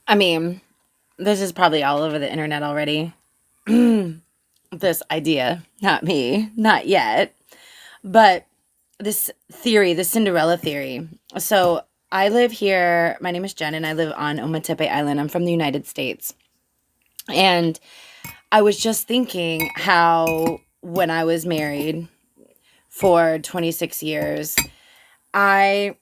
I mean, this is probably all over the internet already. This idea, not me, not yet. But this theory, the Cinderella theory. So I live here. My name is Jen, and I live on Ometepe Island. I'm from the United States. And I was just thinking how when I was married for 26 years, I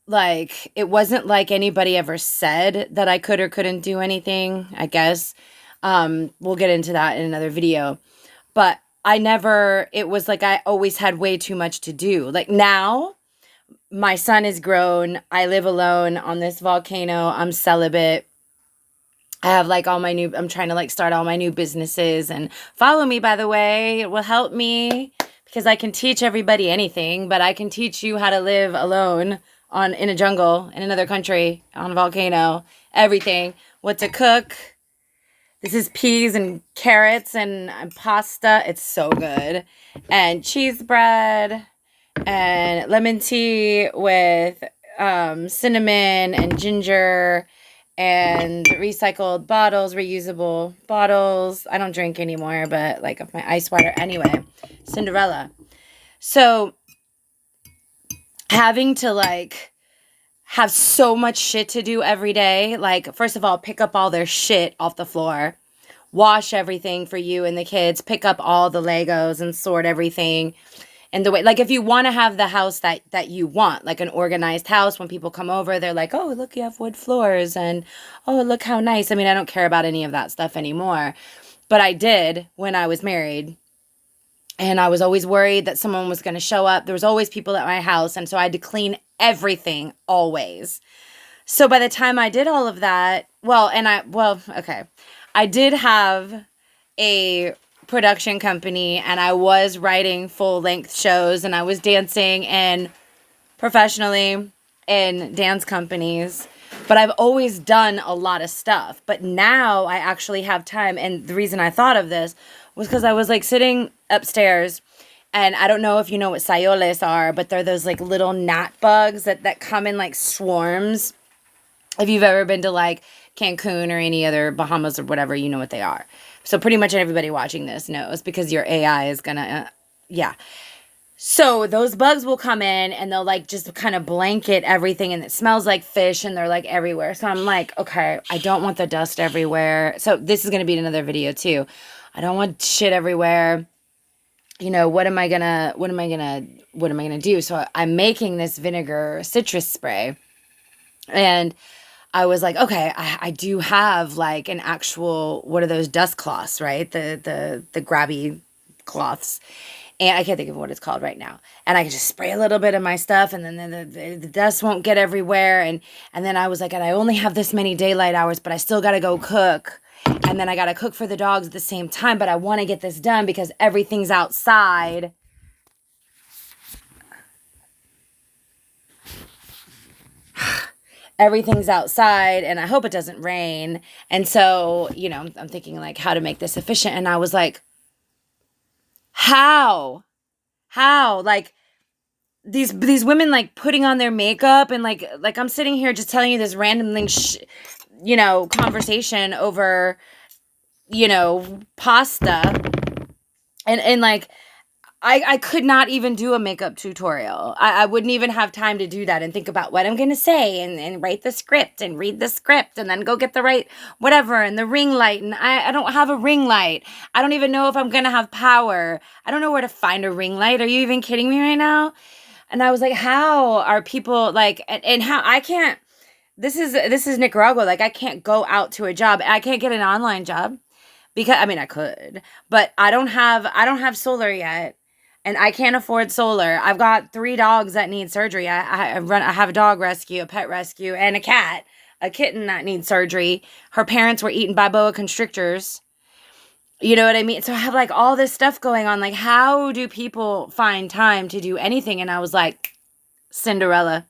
like it wasn't like anybody ever said that I could or couldn't do anything, I guess. We'll get into that in another video. But I never it was like I always had way too much to do. Like now, my son is grown. I live alone on this volcano. I'm celibate. I have like I'm trying to like start all my new businesses and follow me, by the way. It will help me because I can teach everybody anything, but I can teach you how to live alone in a jungle in another country on a volcano, everything, what to cook. This is peas and carrots and pasta. It's so good. And cheese bread and lemon tea with cinnamon and ginger and recycled bottles, reusable bottles. I don't drink anymore, but like of my ice water anyway. Cinderella. So having to like have so much shit to do every day, like first of all, pick up all their shit off the floor, wash everything for you and the kids, pick up all the Legos and sort everything and the way, like if you want to have the house that you want, like an organized house, when people come over they're like, oh look, you have wood floors, and oh look how nice. I mean, I don't care about any of that stuff anymore, but I did when I was married, and I was always worried that someone was going to show up. There was always people at my house, and so I had to clean everything always. So by the time I did all of that, okay, I did have a production company, and I was writing full length shows, and I was dancing and professionally in dance companies. But I've always done a lot of stuff. But now I actually have time. And the reason I thought of this was because I was like sitting upstairs, and I don't know if you know what sayoles are, but they're those like little gnat bugs that come in like swarms. If you've ever been to like Cancun or any other Bahamas or whatever, you know what they are. So pretty much everybody watching this knows because your AI is gonna, yeah. So those bugs will come in and they'll like just kind of blanket everything, and it smells like fish, and they're like everywhere. So I'm like, okay, I don't want the dust everywhere. So this is gonna be another video too. I don't want shit everywhere. You know, what am I gonna do? So I'm making this vinegar citrus spray, and I was like, okay, I do have like an actual, what are those dust cloths, right? The grabby cloths. And I can't think of what it's called right now. And I can just spray a little bit of my stuff, and then the dust won't get everywhere. And then I was like, and I only have this many daylight hours, but I still got to go cook. And then I got to cook for the dogs at the same time, but I want to get this done because everything's outside. Everything's outside, and I hope it doesn't rain. And so, you know, I'm thinking like how to make this efficient. And I was like, how like these women like putting on their makeup, and like I'm sitting here just telling you this random thing, conversation over, pasta, and like I could not even do a makeup tutorial. I wouldn't even have time to do that and think about what I'm going to say, and write the script and read the script and then go get the right whatever and the ring light. And I don't have a ring light. I don't even know if I'm going to have power. I don't know where to find a ring light. Are you even kidding me right now? And I was like, how are people like, and how I can't, this is Nicaragua. Like I can't go out to a job. I can't get an online job because I mean I could, but I don't have solar yet, and I can't afford solar. I've got 3 dogs that need surgery. I have a dog rescue, a pet rescue, and a kitten that needs surgery. Her parents were eating by boa constrictors. You know what I mean? So I have like all this stuff going on. Like, how do people find time to do anything? And I was like, Cinderella.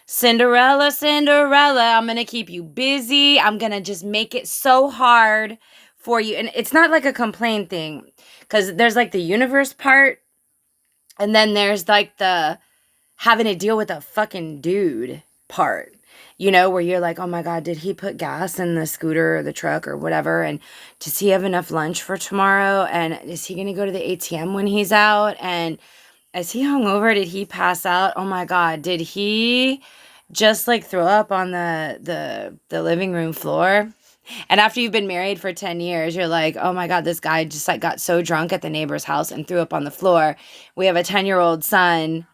Cinderella, Cinderella, I'm going to keep you busy. I'm going to just make it so hard for you. And it's not like a complain thing, because there's like the universe part, and then there's like the having to deal with a fucking dude part. you know, where you're like, oh my God, did he put gas in the scooter or the truck or whatever? And does he have enough lunch for tomorrow? And is he going to go to the ATM when he's out? And is he hungover? Did he pass out? Oh my God, did he just like throw up on the living room floor? And after you've been married for 10 years, you're like, oh my God, this guy just like got so drunk at the neighbor's house and threw up on the floor. We have a 10-year-old son.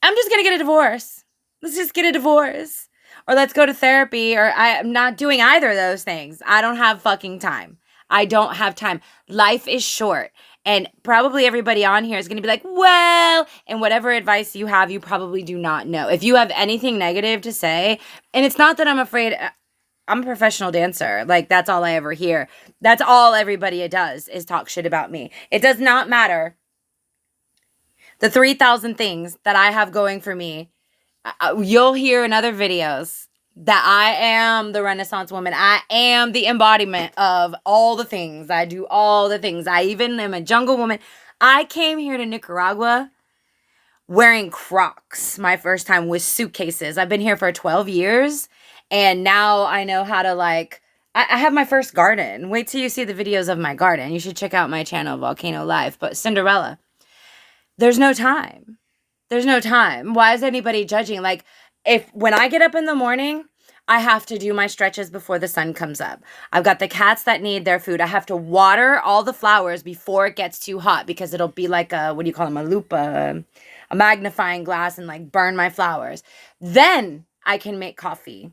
I'm just going to get a divorce. Let's just get a divorce. Or let's go to therapy. Or I'm not doing either of those things. I don't have fucking time. I don't have time. Life is short. And probably everybody on here is going to be like, well, and whatever advice you have, you probably do not know. If you have anything negative to say, and it's not that I'm afraid, I'm a professional dancer. Like, that's all I ever hear. That's all everybody does is talk shit about me. It does not matter. The 3,000 things that I have going for me, you'll hear in other videos that I am the Renaissance woman. I am the embodiment of all the things. I do all the things. I even am a jungle woman. I came here to Nicaragua wearing Crocs my first time with suitcases. I've been here for 12 years, and now I know how to, like, I have my first garden. Wait till you see the videos of my garden. You should check out my channel, Volcano Life. But Cinderella, there's no time. There's no time. Why is anybody judging? Like, when I get up in the morning, I have to do my stretches before the sun comes up. I've got the cats that need their food. I have to water all the flowers before it gets too hot, because it'll be like a, what do you call them? A lupa, a magnifying glass, and like burn my flowers. Then I can make coffee,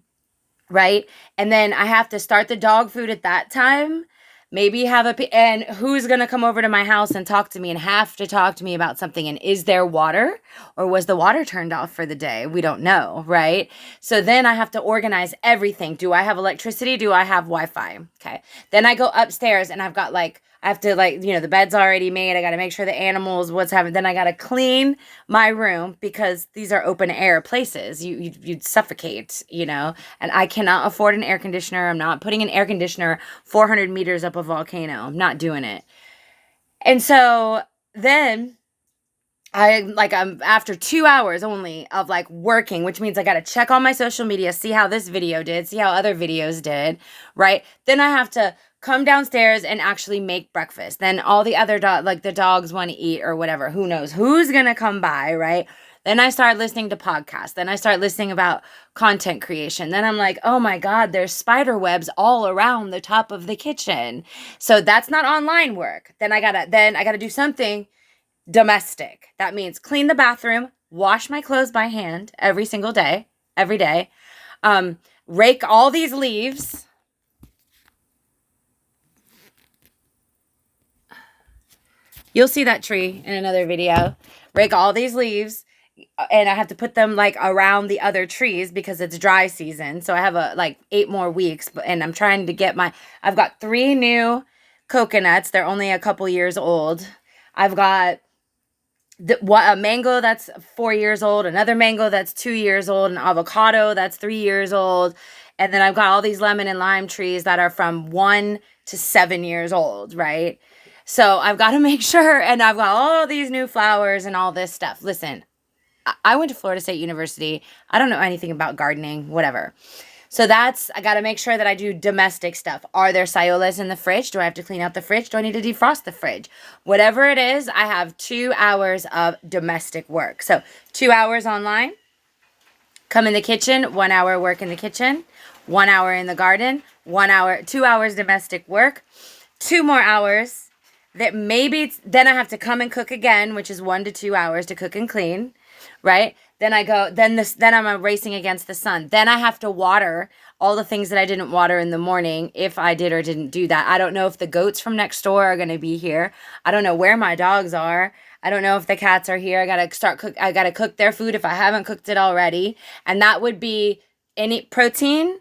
right? And then I have to start the dog food at that time. Maybe and who's going to come over to my house and talk to me and have to talk to me about something? And is there water, or was the water turned off for the day? We don't know, right? So then I have to organize everything. Do I have electricity? Do I have Wi-Fi? Okay. Then I go upstairs and I've got like, I have to, like, you know, the bed's already made. I got to make sure the animals, what's happening. Then I got to clean my room, because these are open air places. You'd suffocate, you know, and I cannot afford an air conditioner. I'm not putting an air conditioner 400 meters up a volcano. I'm not doing it. And so then I'm after 2 hours only of like working, which means I got to check on my social media, see how this video did, see how other videos did, right? Then I have to come downstairs and actually make breakfast. Then all the other the dogs want to eat or whatever. Who knows who's going to come by, right? Then I start listening to podcasts. Then I start listening about content creation. Then I'm like, oh my God, there's spider webs all around the top of the kitchen. So that's not online work. Then I gotta do something domestic. That means clean the bathroom, wash my clothes by hand every single day, every day. Rake all these leaves. You'll see that tree in another video. Rake all these leaves, and I have to put them like around the other trees because it's dry season. So I have 8 more weeks, and I'm trying to get I've got 3 new coconuts. They're only a couple years old. I've got a mango that's 4 years old, another mango that's 2 years old, an avocado that's 3 years old. And then I've got all these lemon and lime trees that are from 1 to 7 years old, right? So I've got to make sure, and I've got all these new flowers and all this stuff. Listen, I went to Florida State University. I don't know anything about gardening, whatever. So I got to make sure that I do domestic stuff. Are there cyolas in the fridge? Do I have to clean out the fridge? Do I need to defrost the fridge? Whatever it is, I have 2 hours of domestic work. So 2 hours online, come in the kitchen, 1 hour work in the kitchen, 1 hour in the garden, 2 hours domestic work, 2 more hours that then I have to come and cook again, which is 1 to 2 hours to cook and clean, right? Then I'm racing against the sun. Then I have to water all the things that I didn't water in the morning, if I did or didn't do that. I don't know if the goats from next door are going to be here. I don't know where my dogs are. I don't know if the cats are here. I got to cook their food if I haven't cooked it already. And that would be any protein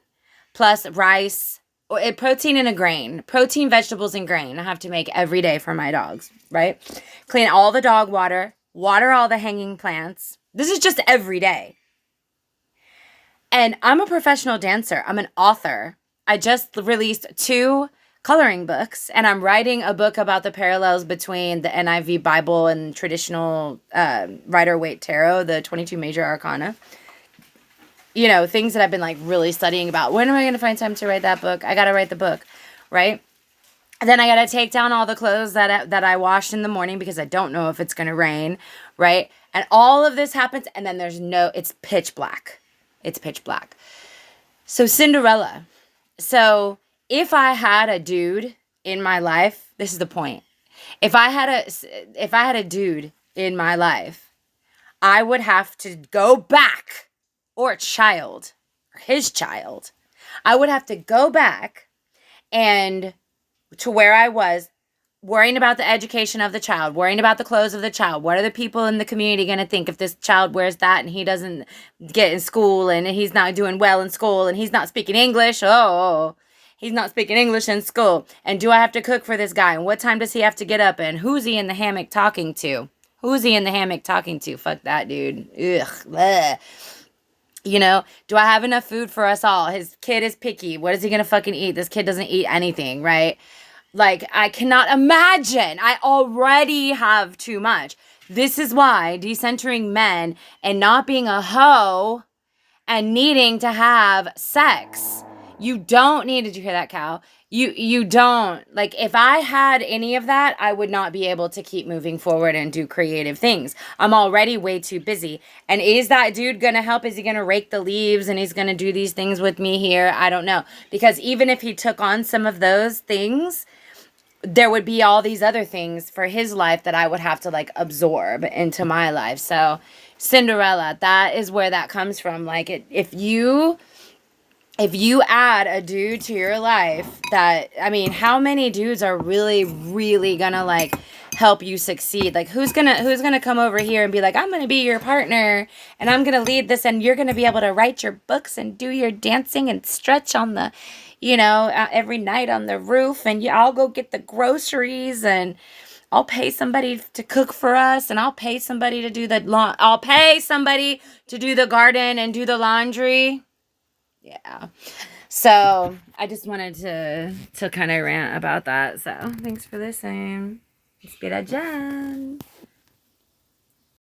plus rice, protein and a grain. Protein, vegetables, and grain I have to make every day for my dogs, right? Clean all the dog water all the hanging plants. This is just every day. And I'm a professional dancer. I'm an author. I just released 2 coloring books, and I'm writing a book about the parallels between the NIV Bible and traditional Rider-Waite Tarot, the 22 major arcana. things that I've been like really studying about. When am I going to find time to write that book? I got to write the book, right? And then I got to take down all the clothes that I washed in the morning because I don't know if it's going to rain, right? And all of this happens, and then it's pitch black. It's pitch black. So Cinderella. So if I had a dude in my life, this is the point. If I had a dude in my life, I would have to go back, or a child, or his child. I would have to go back and to where I was, worrying about the education of the child, worrying about the clothes of the child. What are the people in the community going to think if this child wears that and he doesn't get in school and he's not doing well in school and he's not speaking English? Oh, he's not speaking English in school. And do I have to cook for this guy? And what time does he have to get up? And who's he in the hammock talking to? Who's he in the hammock talking to? Fuck that, dude. Ugh. Bleh. Do I have enough food for us all? His kid is picky. What is he going to fucking eat? This kid doesn't eat anything, right? Like, I cannot imagine. I already have too much. This is why decentering men and not being a hoe and needing to have sex. You don't need, did you hear that, cow? You don't. Like, if I had any of that, I would not be able to keep moving forward and do creative things. I'm already way too busy. And is that dude going to help? Is he going to rake the leaves and he's going to do these things with me here? I don't know. Because even if he took on some of those things, there would be all these other things for his life that I would have to like absorb into my life. So Cinderella, that is where that comes from. Like if you add a dude to your life how many dudes are really, really gonna like help you succeed? Like who's gonna come over here and be like, I'm gonna be your partner and I'm gonna lead this and you're gonna be able to write your books and do your dancing and stretch on the every night on the roof, and I'll go get the groceries, and I'll pay somebody to cook for us, and I'll pay somebody to do I'll pay somebody to do the garden and do the laundry. Yeah. So I just wanted to kind of rant about that. So thanks for listening. Let's get a Jen.